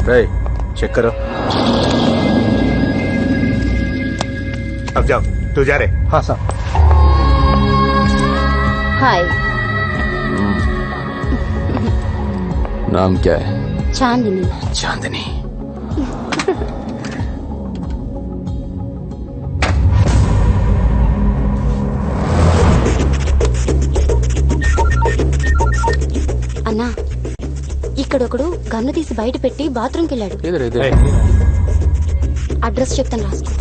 Check करो। अब जाओ, तू जा रहे। हाँ सर। हाय। नाम क्या है? चांदनी। चांदनी। అన్నా, ఇక్కడొకడు గన్ను తీసి బయట పెట్టి బాత్రూమ్కి వెళ్ళాడు. అడ్రస్ చెప్తాను, రాసుకో.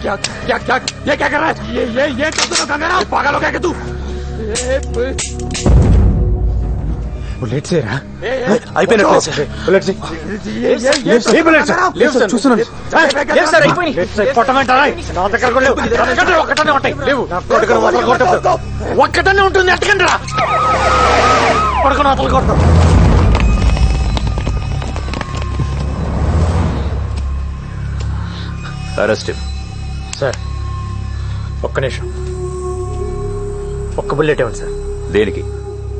क्या क्या क्या ये क्या कर रहा है? ये गंगाराम पागल हो गया क्या तू? बुलेट से रहा అయిపోయినట్లే సార్. बुलेट से ये बुलेट से చూస్తున్నాను. ఒక్కటనే ఉంటుంది ఎట్టకండి రా పడుకుని అతలు కొడతాం. అరెస్ట్. సార్ ఒక్క నిమిషం, ఒక్క బుల్లెట్ ఇవ్వండి సార్. దేనికి?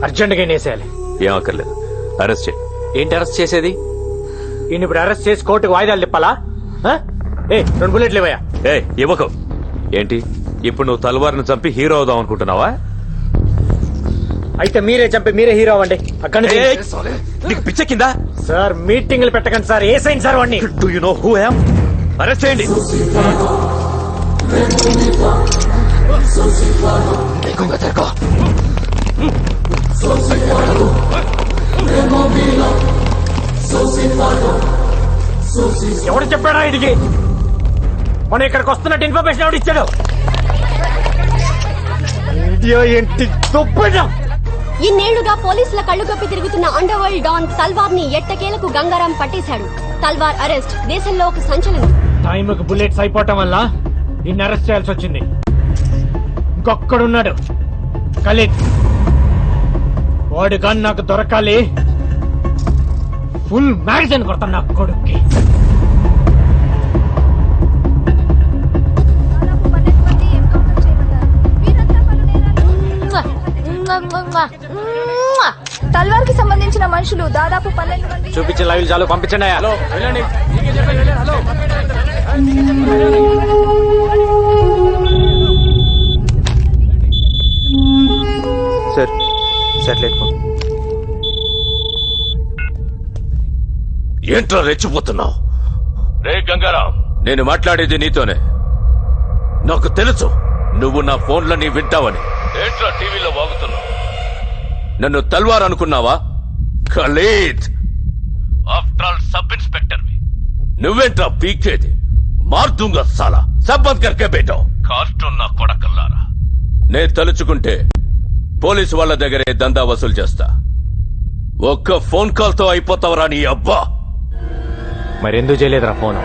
అర్జెంట్గా వేసేయాలి. ఏం అక్కర్లేదు, అరెస్ట్ చేయి. ఏంటి అరెస్ట్ చేసేది? ఈయన ఇప్పుడు అరెస్ట్ చేసి కోర్టుకు వాయిదాలు తిప్పాలా? ఏ 2 బుల్లెట్లు ఇవ్వయా. ఇవ్వకు. ఏంటి ఇప్పుడు నువ్వు తల్వార్ను చంపి హీరో అవుదాం అనుకుంటున్నావా? అయితే మీరే చంపి మీరే హీరో అవ్వండి. అక్కడి నీకు పిచ్చెక్కిందా? సార్ మీటింగ్లు పెట్టకండి సార్. ఏ సైన్ సార్ వాడిని? Do you know who I am? Arrest చేయండి. ఎవడు చెప్పాడా ఇదికి? మనం ఇక్కడికి వస్తున్నట్టు ఇన్ఫర్మేషన్ ఎవడు ఇచ్చాడు? ఇండియా ఏంటి దుబ్బడం? ఇన్నేళ్లుగా పోలీసుల కళ్ళు కప్పి తిరుగుతున్న అండర్ వరల్డ్ డాన్ తల్వార్ ని ఎట్టకేలకు గంగారాం పట్టేశాడు. తల్వార్ అరెస్ట్ దేశంలో ఒక సంచలనం. టైంకి బుల్లెట్స్ అయిపోవటం వల్ల ఇన్ని అరెస్ట్ చేయాల్సి వచ్చింది. ఇంకొక్కడున్నాడు, ఖలీద్. వాడు కానీ నాకు దొరకాలి. ఫుల్ మ్యాగజైన్ కొడతాను నా కొడుక్కి. తల్వార్ కి సంబంధించిన మనుషులు దాదాపు 12 మంది. చూపించే లైవ్ చాలు, పంపించండి. హలో వెళ్ళండి. Sir satellite phone. ఏంట్రా రెచ్చిపోతున్నావు? రే గంగారాం, నేను మాట్లాడేది నీతోనే. నాకు తెలుసు నువ్వు నా ఫోన్లని వింటావని. ఏంట్రా టీవీలో వాగుతున్నావు? నన్ను తల్వార్ అనుకున్నావా? Khalid, after all sub inspector. నువ్వేంట్రా పీకేది? మార్దుంగా సాలా సబ్బంద్ కర్కే బేటో. కార్టూన్ నా కొడకల్లారా. నేను తలుచుకుంటే పోలీసు వాళ్ళ దగ్గరే దందా వసూలు చేస్తా. ఒక్క ఫోన్ కాల్ తో అయిపోతావరా నీ అబ్బా. మరెందుకు చేయలేదురా ఫోన్?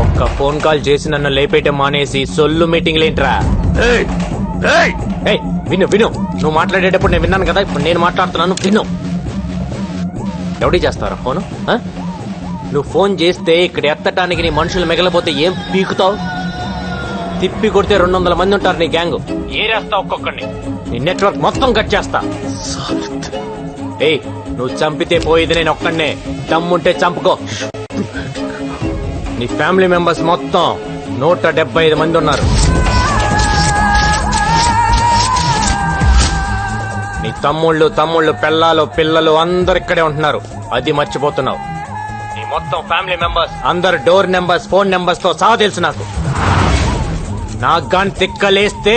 ఒక్క ఫోన్ కాల్ చేసి నన్ను లేపేయటం మానేసి సొల్లు మీటింగ్లేంట్రా? విను విను, నువ్వు మాట్లాడేటప్పుడు నేను విన్నాను కదా, ఇప్పుడు నేను మాట్లాడుతున్నాను విను. ఎవడి చేస్తారా ఫోను? నువ్వు ఫోన్ చేస్తే ఇక్కడ ఎత్తటానికి నీ మనుషులు మిగలపోతే ఏం పీకుతావు? తిప్పి కొడితే 200 మంది ఉంటారు నీ గ్యాంగ్. ఏరేస్తా ఒక్కొక్కడిని. నీ నెట్వర్క్ మొత్తం కట్ చేస్తా. ఏయ్, నువ్వు చంపితే పోయేది నేను ఒక్కడనే. దమ్ముంటే చంపుకో. నీ ఫ్యామిలీ మెంబర్స్ మొత్తం 175 మంది ఉన్నారు. నీ తమ్ముళ్ళు పెళ్ళాలు పిల్లలు అందరు ఇక్కడే ఉంటున్నారు. అది మర్చిపోతున్నావు. నీ మొత్తం ఫ్యామిలీ మెంబర్స్ అందరు డోర్ నెంబర్స్ ఫోన్ నెంబర్స్ తో సహా తెలుసు నాకు గాని తిక్కలేస్తే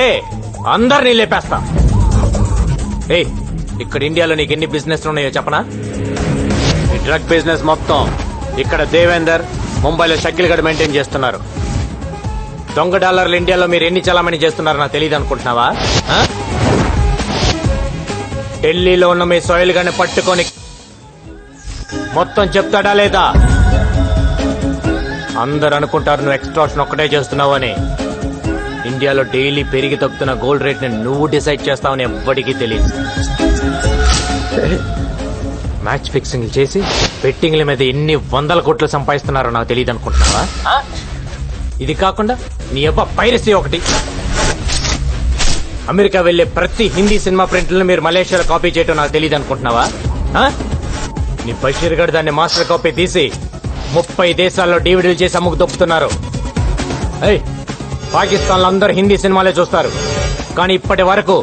అందరినీ లేపేస్తా. ఏయ్, ఇక్కడ ఇండియాలో నీకు ఎన్ని బిజినెస్ ఉన్నాయో చెప్పనా? ఈ డ్రగ్ బిజినెస్ మొత్తం ఇక్కడ దేవేందర్, ముంబైలో షకిల్ గడ్ మెయింటైన్ చేస్తున్నారు. దొంగ డాలర్లు ఇండియాలో మీరు ఎన్ని చలామణి చేస్తున్నారో నాకు తెలియదు అనుకుంటున్నావా? ఆ? ఢిల్లీలో ఉన్న మీ సోయిల్ గాని పట్టుకొని మొత్తం చెప్తాడా లేదా? అందరు అనుకుంటారు నువ్వు ఎక్స్ట్రాక్షన్ ఒక్కటే చేస్తున్నావు అని. ఇండియాలో డైలీ పెరిగి తగ్గుతున్న గోల్డ్ రేట్ ని నువ్వు డిసైడ్ చేస్తావని ఎవ్వడికి తెలియదు. మ్యాచ్ ఫిక్సింగ్ చేసి బెట్టింగ్ల మీద ఎన్ని వందల కోట్లు సంపాదిస్తున్నారో నాకు తెలియదు అనుకుంటున్నావా? ఇది కాకుండా నీ అబ్బా పైరసీ ఒకటి. అమెరికా వెళ్లే ప్రతి హిందీ సినిమా ప్రింట్లను మీరు మలేషియాలో కాపీ చేయటం నాకు తెలియదు అనుకుంటున్నావా? నీ బషీర్ గడ్ దాన్ని మాస్టర్ కాపీ తీసి 30 దేశాల్లో డివిడీలు చేసి అమ్ముకు దొప్పుతున్నారు. పాకిస్తాన్ లో అందరూ హిందీ సినిమాలే చూస్తారు, కానీ ఇప్పటి వరకు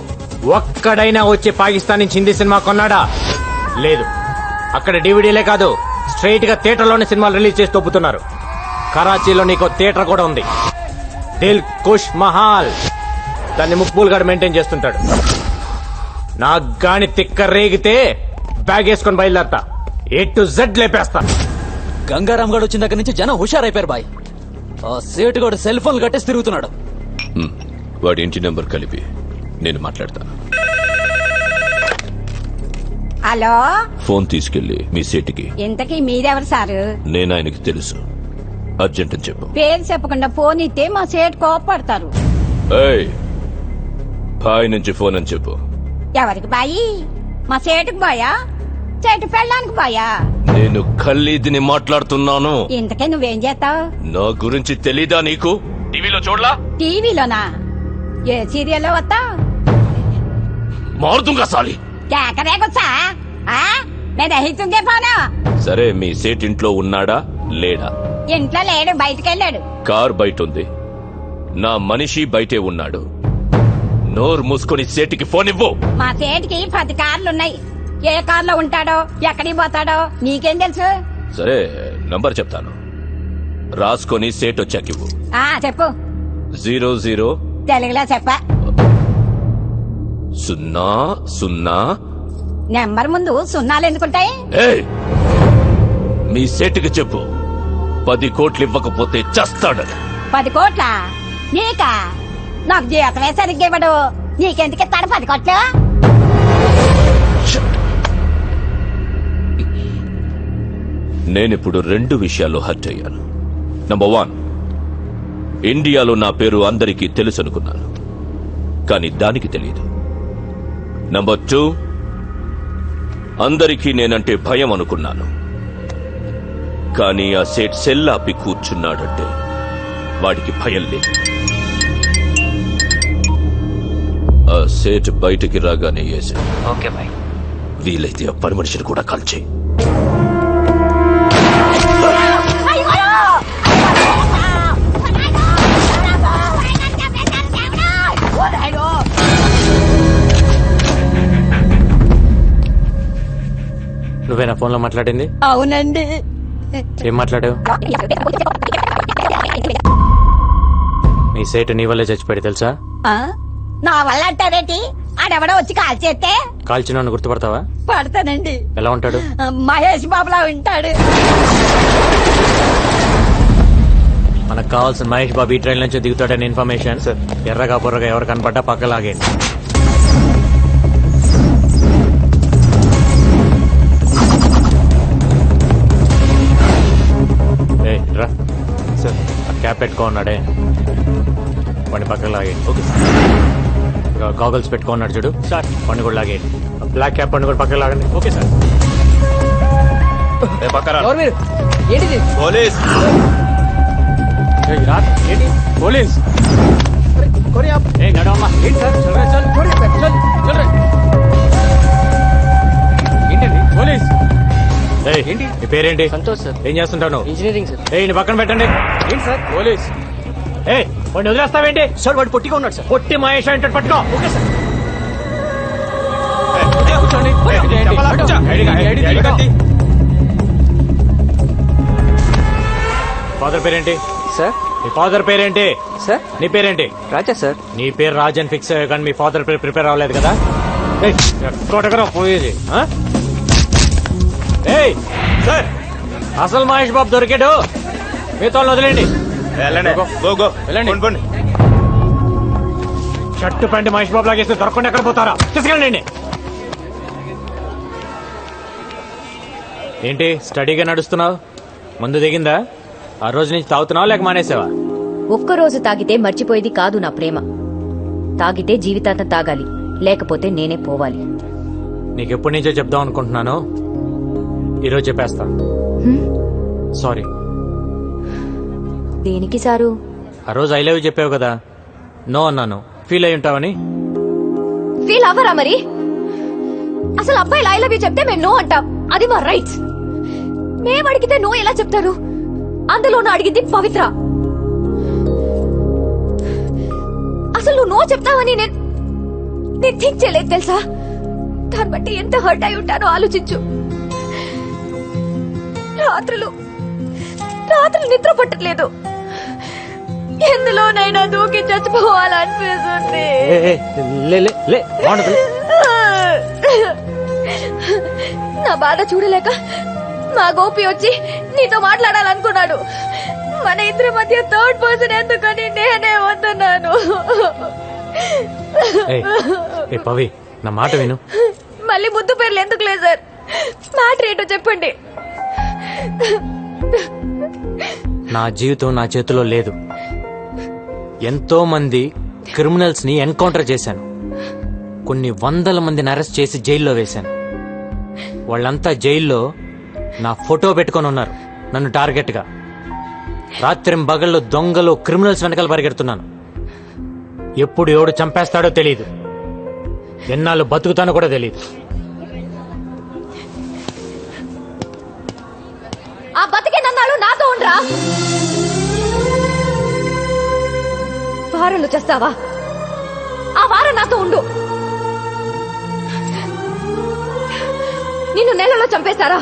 ఒక్కడైనా వచ్చి పాకిస్తాన్ నుంచి హిందీ సినిమా కొన్నాడా? లేదు. అక్కడ డివిడీలే కాదు, స్ట్రైట్ గా థియేటర్లోనే సినిమాలు రిలీజ్ చేసి దొప్పుతున్నారు. కరాచీలో నీకు థియేటర్ కూడా ఉంది, దిల్ కుష్ మహాల్. దాన్ని ముక్బూల్ గడ్ మెయింటైన్ చేస్తుంటాడు. నాకు గాని తిక్క రేగితే బ్యాగ్ వేసుకొని బయలుదేరతా, A to Z లేపేస్తా. గంగారాం గడు వచ్చిన దగ్గర నుంచి జనం హుషారైపోయారు బాయ్. ఆ సేటు గడు సెల్ ఫోన్ కట్టేసి తిరుగుతున్నాడు. వాడి ఇంటి నెంబర్ కలిపి నేను మాట్లాడతాను. హలో, ఫోన్ తీసుకెళ్లి మీ సేటికి. ఇంతకీ మీరెవరు సారు? నేను ఆయనకి తెలుసు, అర్జెంట్ అని చెప్పు. పేరు చెప్పకుండా ఫోన్ ఇస్తే మా సేటు కోపడతారు. ఏయ్, బాయ్ నుంచి ఫోన్ అని చెప్పు. ఎవరికి బాయి? మా సేటుకు బాయా? చెట్టు పెళ్ళడానికి బాయా? నేను ఖల్లీదిని మాట్లాడుతున్నాను. ఇంతకే నువ్వేం చేస్తావు? నా గురించి తెలీదా నీకు? టీవీలో చూడలా? టీవీలోనా? ఏ సీరియల్లో వస్తావు? మారుతుంగా సాలి. కేకరేకొచ్చా? నేను అహితుంగే పోను. సరే, మీ సేట్ ఇంట్లో ఉన్నాడా లేడా? ఇంట్లో లేడు, బయటకెళ్ళాడు. కార్ బయట ఉంది, నా మనిషి బయటే ఉన్నాడు. నోరు మూసుకొని సేటికి ఫోన్ ఇవ్వు. మా సేటుకి 10 కార్లున్నాయి. ఏ కార్లో ఉంటాడో ఎక్కడికి పోతాడో నీకేం తెలుసు? సరే, నంబర్ చెప్తాను, రాసుకొని సేట్ వచ్చాకివ్వు. చెప్పు. 00 తెలుగులో చెప్పా. 00. నెంబర్ ముందు సున్నాలు ఎందుకుంటాయి? ఏయ్, మీ సేటుకి చెప్పు 10 కోట్లు ఇవ్వకపోతే చస్తాడని. 10 కోట్ల? నీకా? నాకు జీతమే సరిగ్గా ఇవ్వడు, నీకెందుకు ఇస్తాడు 10 కోట్లు? నేనిప్పుడు 2 విషయాల్లో హర్ట్ అయ్యాను. నంబర్ 1, ఇండియాలో నా పేరు అందరికీ తెలుసు అనుకున్నాను, కానీ దానికి తెలియదు. నంబర్ 2, అందరికీ నేనంటే భయం అనుకున్నాను, కానీ ఆ సేట్ సెల్లాపి కూర్చున్నాడంటే వాడికి భయం లేదు. ఆ సేట్ బయటికి రాగానే వేసా. Okay bye. వీలైతే ఆ పని మనిషిని కూడా కాల్చేయి. నువ్వేనా ఫోన్ లో మాట్లాడింది? అవునండి. ఏం మాట్లాడావు? నీ సేటు నీ వల్లే చచ్చిపోయాడు తెలుసా? నా వల్ల అంటారేటి? ఆడెవడో వచ్చి కాల్ చేస్తే కాల్చిన గుర్తుపడతావా? పడతానండి. ఎలా ఉంటాడు? మహేష్ బాబులా ఉంటాడు. మనకు కావాల్సిన మహేష్ బాబు ఈ ట్రైన్ నుంచి దిగుతాడని ఇన్ఫర్మేషన్. ఎర్రగా బుర్రగా ఎవరు కనపడ్డా పక్కలాగే. రా సార్, ఆ క్యాప్ పెట్టుకో ఉన్నాడే వాడిని పక్కన లాగే. Okay sir. గాగల్స్ పెట్టుకో ఉన్నాడు చూడు సార్, వాడిని కూడా లాగే. బ్లాక్ క్యాప్ వాడిని కూడా పక్కన లాగండి. Okay sir. ఏంటిది? పోలీస్. ఏంటి పోలీస్? నడవమ్మా. ఏంటి సార్? ఏంటండి పోలీస్? ఏంటి నీ పేరేంటి? సంతోష్ సార్. ఏం చేస్తుంటావు? Engineering sir. నీ పక్కన పెట్టండి. ఏంటి సార్ పోలీస్? వాడిని వదిలేస్తావేంటి? సార్ వాడు పొట్టిగా ఉన్నాడు సార్. పొట్టి మహేష్ అంటే పట్టుకో. Okay sir. ఫాదర్ పేరేంటి? సార్ మీ ఫాదర్ పేరేంటి? సార్ నీ పేరేంటి? రాజా సార్. నీ పేరు రాజ్ అని ఫిక్స్ అయ్యా కానీ మీ ఫాదర్ పేరు ప్రిపేర్ అవ్వలేదు కదా? ఏయ్, ఎక్కడెక్కడో పోయేది ఆ? ఏయ్ సార్, అసలు మహేష్ బాబు దొరికాడు. మీతో వదిలేండి. వెళ్ళండి. షర్టు ప్యాంట్ మహేష్ బాబు లాగేస్తే దొరకకుండా ఎక్కడ పోతారా? తీసుకెళ్ళండి. ఏంటి స్టడీగా నడుస్తున్నావు? ముందు దిగిందా? ఆ రోజు నుంచి తాగుతున్నావా లేక మానేసావా? ఒక్కరోజు తాగితే మర్చిపోయేది కాదు నా ప్రేమ. తాగితే జీవితాంతం తాగాలి, లేకపోతే నేనే పోవాలి. నీకెప్పటి నుంచో చెప్దాం అనుకుంటున్నాను, ఈరోజు చెప్పేస్తా. సారీ. దేనికి సారు? ఆ రోజు ఐ లవ్ యూ చెప్పావు కదా, నో అన్నాను. ఫీల్ అయి ఉంటావని. ఫీల్ అవ్వరా మరి? అసలు అబ్బాయిలు ఐ లవ్ యూ చెప్తే మేము నో అంటాం, అది మా రైట్స్. మేము అడిగితే నో ఎలా చెప్తారు? అందులోనూ అడిగింది పవిత్ర. అసలు నువ్వు నో చెప్తావని నేను థింక్ చేయలేదు తెలుసా? దాన్ని బట్టి ఎంత హర్ట్ అయి ఉంటానో ఆలోచించు. రాత్రులు నిద్ర పట్టట్లేదు. ఎందులోనైనా దూకి చచ్చిపోవాలనిపిస్తుంది. నా బాధ చూడలేక మా గోపి వచ్చి నీతో మాట్లాడాలనుకున్నాడు. మన ఇద్దరి మధ్య థర్డ్ పర్సన్ ఎందుకని నేనే వద్దన్నాను. పవి, నా మాట విను. మళ్ళీ ముద్దు పేర్లు ఎందుకు లేదు సార్? మ్యాటర్ ఏంటో చెప్పండి. నా జీవితం నా చేతిలో లేదు. ఎంతో మంది క్రిమినల్స్ ని ఎన్కౌంటర్ చేశాను. కొన్ని వందల మందిని అరెస్ట్ చేసి జైల్లో వేశాను. వాళ్ళంతా జైల్లో నా ఫోటో పెట్టుకొని ఉన్నారు నన్ను టార్గెట్ గా. రాత్రింబగళ్ళు దొంగలు క్రిమినల్స్ వెనకాల పరిగెడుతున్నాను. ఎప్పుడు ఎవడు చంపేస్తాడో తెలియదు, ఎన్నాళ్ళు బతుకుతానో కూడా తెలియదు. ఆ బతికే నన్నాళ్ళు నాతో ఉండరా? వారంలో చేస్తావా? ఆ వారం నాతో ఉండు. నిన్ను నెలలో చంపేస్తారా?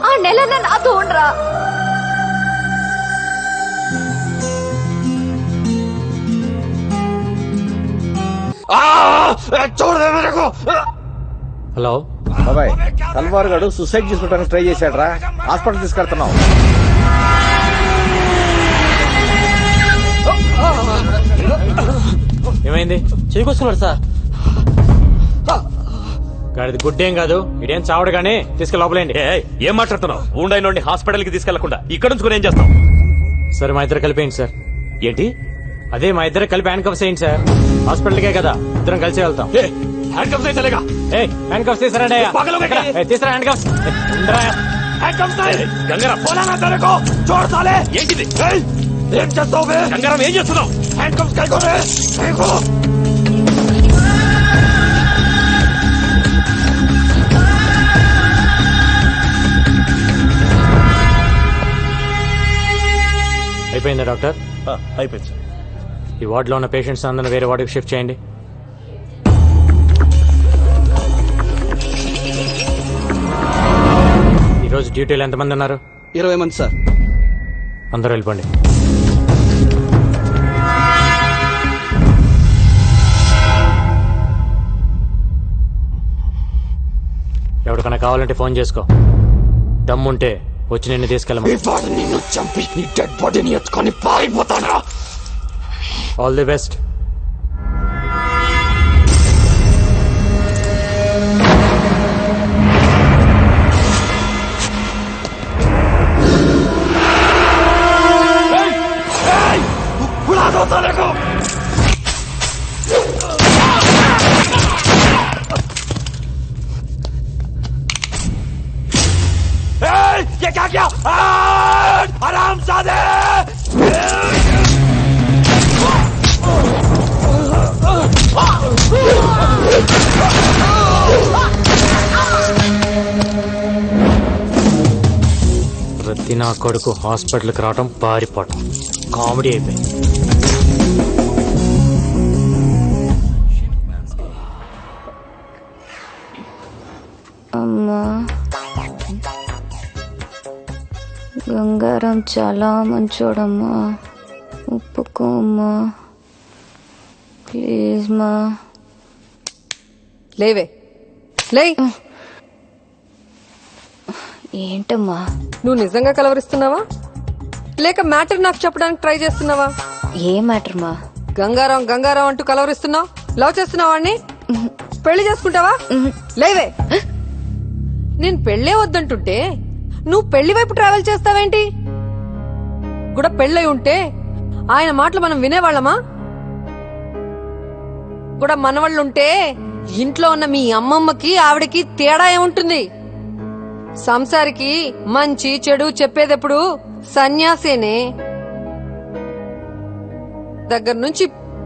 ఆ నెలన్న నాతో ఉండరా? హలో బాబాయ్, తల్వార్ గాడు సూసైడ్ చేసుకోవడానికి ట్రై చేశాడు రా. హాస్పిటల్ తీసుకెళ్తున్నాం. ఏమైంది? చేకొస్తున్నాడు సార్. గాడిది గుడ్డేం కాదు, ఇదేం చావడు గానీ తీసుకెళ్ళి లోపలేండి. ఏం మాట్లాడుతున్నావు? ఉండైన హాస్పిటల్ కి తీసుకెళ్లకుండా ఇక్కడ నుంచి ఏం చేస్తాం? సరే, మా ఇద్దరు కలిపేయండి సార్. ఏంటి? అదే మా ఇద్దరు కలిపి హ్యాండ్ కప్స్ వేయండి సార్. హాస్పిటల్కే కదా, ఇద్దరం కలిసి వెళ్తాం. హ్యాండ్ కప్స్ వేసేలేగా? హ్యాండ్ కప్స్ తీసుకురండి. తీసుకురా హ్యాండ్ కప్స్. గంగారాం, ఏంటిది? ఏం చేస్తావు? గంగారాం, ఏం చేస్తున్నావు? హ్యాండ్ కప్స్ కైకోనే. అయిపోయిందా డాక్టర్? అయిపోయింది సార్. ఈ వార్డులో ఉన్న పేషెంట్స్ అందరిని వేరే వార్డుకి షిఫ్ట్ చేయండి. ఈరోజు డ్యూటీలో ఎంతమంది ఉన్నారు? 20 మంది సార్. అందరూ వెళ్ళిపోండి. ఎవరికైనా కావాలంటే ఫోన్ చేసుకో. దమ్ముంటే వచ్చి నిన్ను తీసుకెళ్ళమా. నిన్ను చంపి నీ డెడ్ బాడీని ఎత్తుకొని పారిపోతానా? All the best. ये क्या किया? हरामजादे! ప్రతి నా కొడుకు హాస్పిటల్కి రావటం, పారిపోవటం కామెడీ అయిపోయింది. అమ్మా, గంగారం చాలా మంచోడమ్మా, ఒప్పుకోమ్మా ప్లీజ్ మా. లేవే లే. ఏంటమ్మా? నువ్వు నిజంగా కలవరిస్తున్నావా లేక మ్యాటర్ నాకు చెప్పడానికి ట్రై చేస్తున్నావా? ఏ మ్యాటర్ మా? గంగారాం గంగారాం అంటూ కలవరిస్తున్నావు. లవ్ చేస్తున్నావా వాణ్ణి? పెళ్లి చేసుకుంటావా? లేవే. నేను పెళ్లే వద్దంటుంటే నువ్వు పెళ్లి వైపు ట్రావెల్ చేస్తావేంటి? కూడా పెళ్ళై ఉంటే ఆయన మాటలు మనం వినేవాళ్ళమా? కూడా మనవాళ్ళుంటే ఇంట్లో ఉన్న మీ అమ్మమ్మకి ఆవిడకి తేడా ఏముంటుంది? సంసారికి మంచి చెడు చెప్పేదెప్పుడు సన్యాసేనే.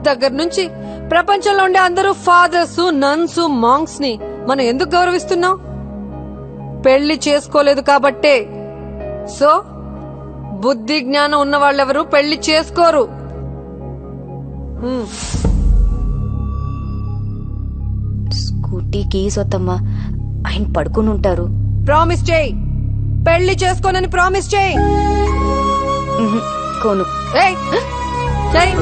దగ్గర నుంచి ప్రపంచంలో ఉండే అందరూ ఫాదర్స్, నన్స్, మాంగ్స్ ని మనం ఎందుకు గౌరవిస్తున్నాం? పెళ్లి చేసుకోలేదు కాబట్టే. సో బుద్ధి జ్ఞానం ఉన్న వాళ్ళెవరూ పెళ్లి చేసుకోరు. స్కూటీ కీస్ వద్దమ్మా, ఆయన పడుకుని ఉంటారు. ప్రామిస్ చేయి, పెళ్లి చేసుకోనని ప్రామిస్ చేయి. కోను. ఏయ్, చెయ్.